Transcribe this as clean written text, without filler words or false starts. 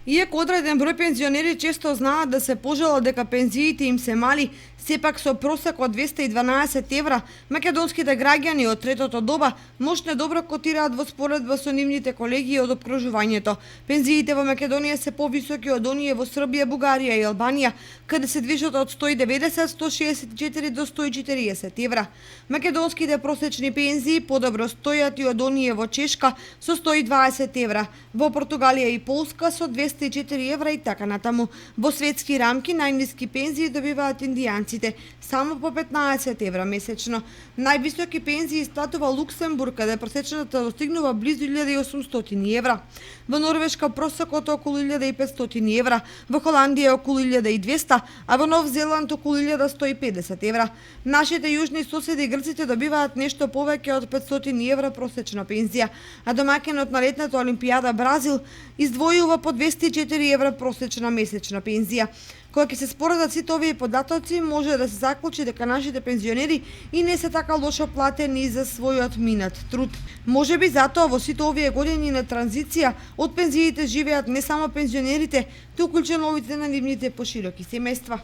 Иако одреден број пензионери често знаат да се пожалат дека пензиите им се мали, сепак со просек од 212 евра, македонските граѓани од третото доба мошне добро котираат во споредба со нивните колеги од опкружувањето. Пензиите во Македонија се повисоки од оние во Србија, Бугарија и Албанија, каде се движат од 190, 164 до 140 евра. Македонските просечни пензии подобро стојат и од оние во Чешка со 120 евра, во Португалија и Полска со 204 евра и така натаму. Во светски рамки најниски пензии добиваат индијанците, само по 15 евра месечно. Највисоки пензии статува Луксембург, каде просечната достигнува близу 1800 евра. Во Норвешка просекот околу 1500 евра, во Холандија околу 1200, а во Нов Зеланд околу 1150 евра. Нашите јужни соседи грците добиваат нешто повеќе од 500 евра просечна пензија, а домаќинот на летната олимпијада Бразил издвојува по 204 евра просечна месечна пензија. Кога ќе се споредат сите овие податоци, може да се заклучи дека нашите пензионери и не се така лошо платени за својот минат труд. Можеби затоа во сите овие години на транзиција од пензиите живеат не само пензионерите, туку и членовите на нивните пошироки семејства.